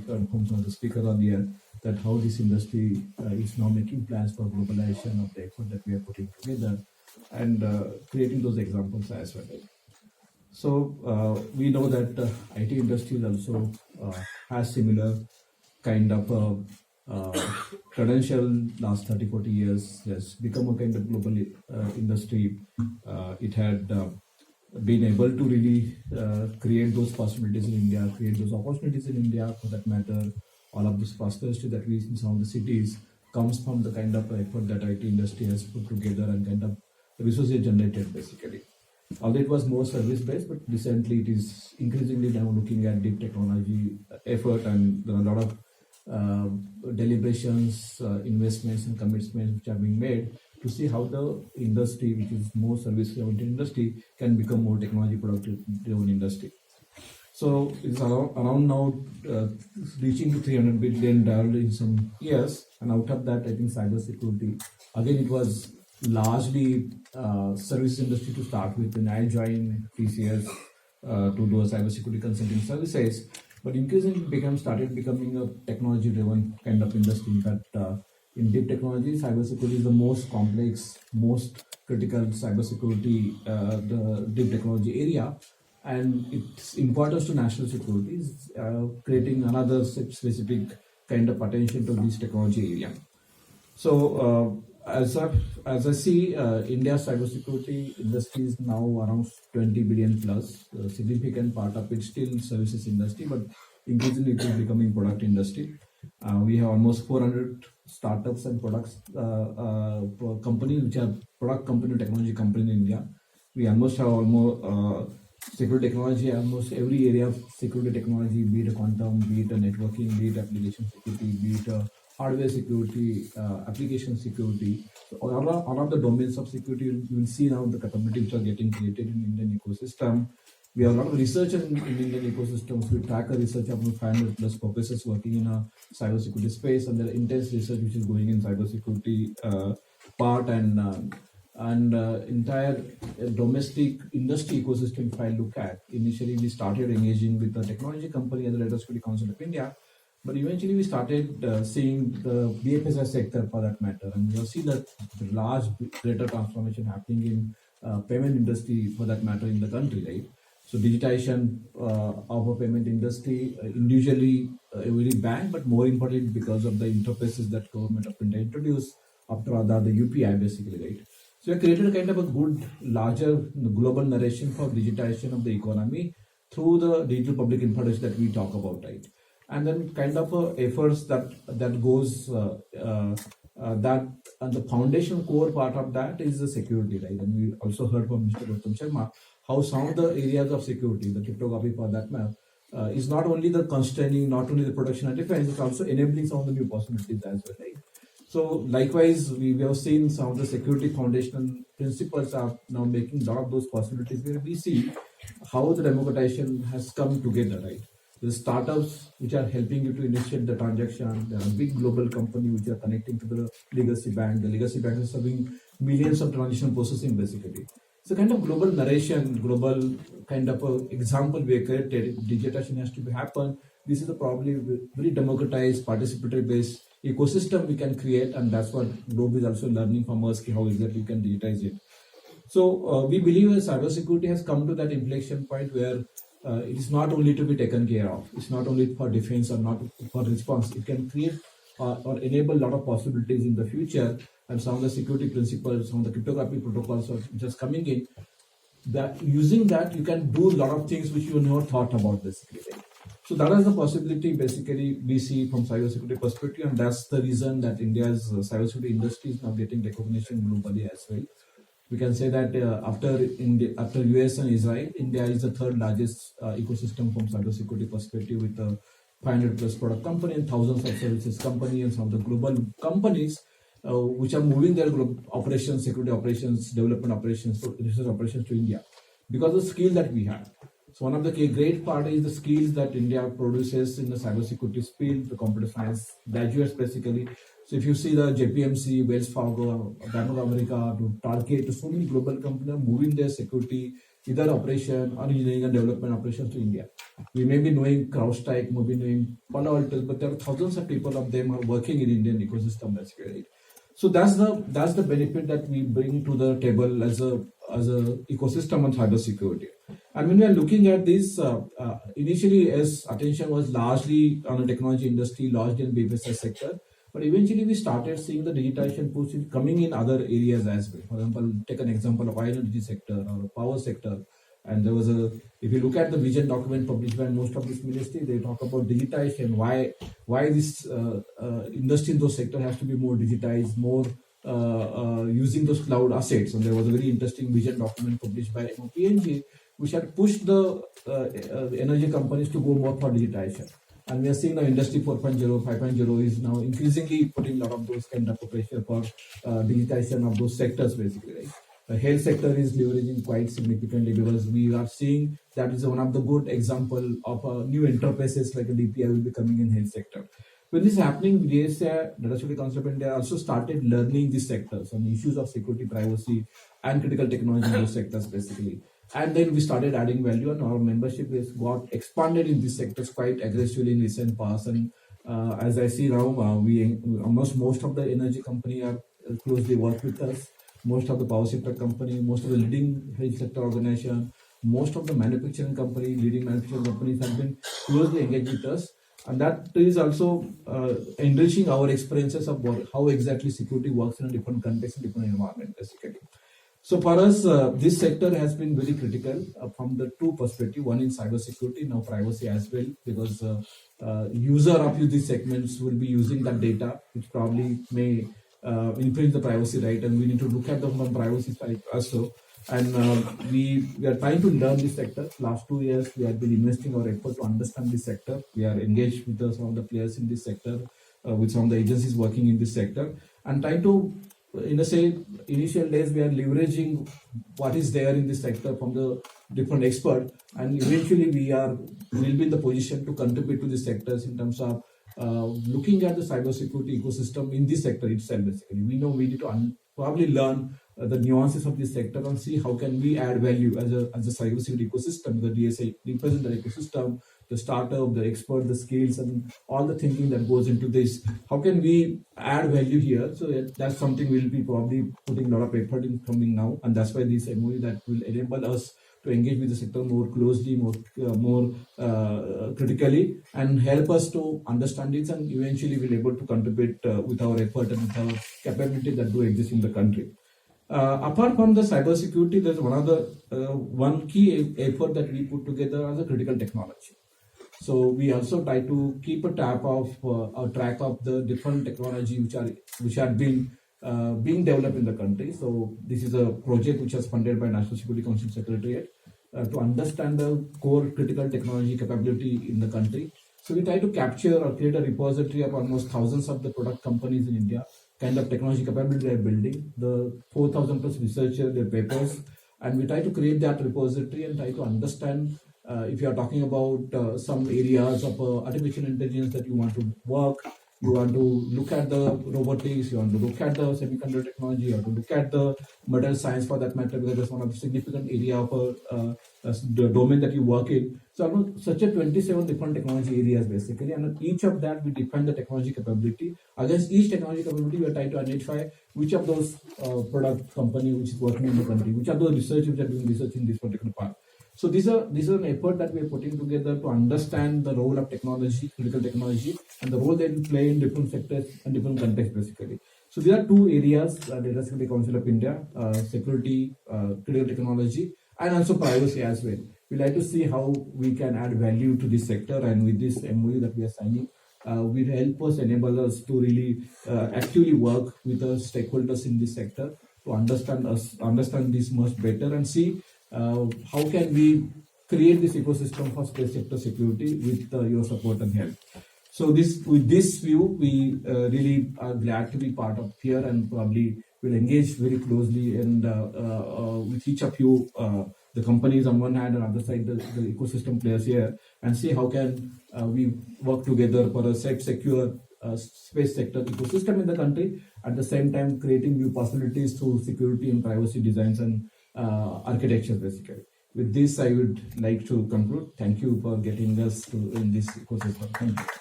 from some of the speaker earlier that how this industry is now making plans for globalization of the effort that we are putting together and creating those examples as well. So we know that IT industry also has similar kind of credential last 30-40 years, has become a kind of global industry. It had been able to really create those possibilities in India, create those opportunities in India for that matter. All of this prosperity that we see in some of the cities comes from the kind of effort that IT industry has put together and kind of resources generated basically. Although it was more service based, but recently it is increasingly now looking at deep technology effort, and there are a lot of deliberations, investments and commitments which are being made to see how the industry, which is more service oriented industry, can become more technology productive driven industry. So it's around now reaching to $300 billion in some years, and out of that, I think cybersecurity, again, it was largely service industry to start with. When I joined TCS to do a cybersecurity consulting services, but increasingly started becoming a technology-driven kind of industry. In fact, in deep technology, cybersecurity is the most complex, most critical cybersecurity, the deep technology area, and its importance to national security is creating another specific kind of attention to this technology area. So as I see, India's cybersecurity industry is now around 20 billion plus. A significant part of it still services industry, but increasingly it is becoming product industry. We have almost 400 startups and products companies which are product company, technology company in India. We almost have almost security technology, almost every area of security technology, be it a quantum, be it a networking, be it application security, be it a hardware security, application security. So all of the domains of security, you will see now the capabilities which are getting created in Indian ecosystem. We have a lot of research in Indian ecosystems. We track a research of 500 plus professors working in a cybersecurity space, and there are intense research which is going in cybersecurity part and entire domestic industry ecosystem. If I look at, initially we started engaging with the technology company and the Data Security Council of India, but eventually we started seeing the BFSI sector for that matter, and you'll see that large greater transformation happening in payment industry for that matter in the country, right? So digitization of a payment industry, individually every bank, but more importantly because of the interfaces that government of India introduced after the UPI basically, right? So we created a kind of a good, larger global narration for digitization of the economy through the digital public infrastructure that we talk about, right? And then kind of efforts that goes that, and the foundation core part of that is the security, right? And we also heard from Mr. Gautam Sharma how some of the areas of security, the cryptography for that matter, is not only the constraining, not only the production and defense, it's also enabling some of the new possibilities as well, right? So likewise, we have seen some of the security foundational principles are now making a lot of those possibilities where we see how the democratization has come together, right? The startups which are helping you to initiate the transaction, there are big global companies which are connecting to the legacy bank. The legacy bank is serving millions of transaction processing basically. So kind of global narration, global kind of a example we created, digitization has to be happen. This is a probably very democratized, participatory based ecosystem we can create, and that's what Globe is also learning from us, how exactly we can digitize it. So we believe that cybersecurity has come to that inflection point where it is not only to be taken care of, it's not only for defense or not for response, it can create or enable a lot of possibilities in the future, and some of the security principles, some of the cryptography protocols are just coming in, that using that you can do a lot of things which you never thought about basically. So that is the possibility basically we see from cybersecurity perspective, and that's the reason that India's cybersecurity industry is now getting recognition globally as well. We can say that after US and Israel, India is the third largest ecosystem from cybersecurity perspective, with a 500 plus product company and thousands of services company and some of the global companies which are moving their operations, security operations, development operations, research operations to India because of the skill that we have. So one of the great part is the skills that India produces in the cybersecurity field, the computer science graduates basically. So if you see the JPMC, Wells Fargo, Bank of America, to Target, to so many global companies moving their security either operation or engineering and development operations to India. We may be knowing CrowdStrike, maybe knowing Palo Alto, but there are thousands of people of them are working in Indian ecosystem basically. Right? So that's the benefit that we bring to the table as a ecosystem on cybersecurity. And when we are looking at this, initially as attention was largely on the technology industry, largely in BFSI sector, but eventually we started seeing the digitization push coming in other areas as well. For example, take an example of oil energy sector or power sector. And there was if you look at the vision document published by most of this ministry, they talk about digitization, why this industry in those sector has to be more digitized, more using those cloud assets. And there was a very interesting vision document published by MOPNG, which had pushed the energy companies to go more for digitization. And we are seeing now Industry 4.0, 5.0 is now increasingly putting a lot of those kind of pressure for digitization of those sectors basically, right? The health sector is leveraging quite significantly because we are seeing that is one of the good example of new enterprises like a DPI will be coming in health sector. When this is happening, DSA, Data Security Council of India, also started learning these sectors on issues of security, privacy, and critical technology in those sectors basically. And then we started adding value, and our membership has got expanded in these sectors quite aggressively in recent past. And as I see now, we almost most of the energy company are closely work with us. Most of the power sector company, most of the leading health sector organization, most of the manufacturing company, leading manufacturing companies have been closely engaged with us. And that is also enriching our experiences of how exactly security works in a different context and different environment, basically. So for us, this sector has been very critical from the two perspectives. One in cybersecurity, now privacy as well, because user of these segments will be using that data, which probably may infringe the privacy right, and we need to look at them from privacy side also. And we are trying to learn this sector. Last 2 years, we have been investing our effort to understand this sector. We are engaged with some of the players in this sector, with some of the agencies working in this sector, and trying to, initial days, we are leveraging what is there in this sector from the different experts, and eventually will be in the position to contribute to the sectors in terms of looking at the cybersecurity ecosystem in this sector itself. Basically, we know we need to probably learn the nuances of this sector and see how can we add value as a cybersecurity ecosystem. The DSA represents the ecosystem, the startup, the expert, the skills, and all the thinking that goes into this. How can we add value here? So that's something we'll be probably putting a lot of effort in coming now, and that's why this MOU that will enable us to engage with the sector more closely, more critically, and help us to understand it, and eventually we'll be able to contribute with our effort and with our capability that do exist in the country. Apart from the cybersecurity, there's one key effort that we put together as a critical technology. So we also try to keep a track of the different technology which are being developed in the country. So this is a project which is funded by National Security Council Secretariat to understand the core critical technology capability in the country. So we try to capture or create a repository of almost thousands of the product companies in India, kind of technology capability they are building, the 4,000 plus researchers, their papers, and we try to create that repository and try to understand if you are talking about some areas of artificial intelligence that you want to work, you want to look at the robotics, you want to look at the semiconductor technology, you want to look at the material science for that matter, because that's one of the significant area of the domain that you work in. So such a 27 different technology areas basically, and each of that we define the technology capability. Against each technology capability, we are trying to identify which of those product company which is working in the country, which are those researchers which are doing research in this particular part. So this is an effort that we are putting together to understand the role of technology, critical technology, and the role they will play in different sectors and different contexts basically. So there are two areas, Data Security Council of India, security, critical technology, and also privacy as well. We like to see how we can add value to this sector, and with this MOU that we are signing, will help us, enable us to really actively work with the stakeholders in this sector to understand this much better and see how can we create this ecosystem for space sector security with your support and help. So with this view, we really are glad to be part of here, and probably will engage very closely and with each of you, the companies on one hand and other side, the ecosystem players here, and see how can we work together for a safe, secure space sector ecosystem in the country, at the same time creating new possibilities through security and privacy designs and architecture basically. With this, I would like to conclude. Thank you for getting us to in this ecosystem. Thank you.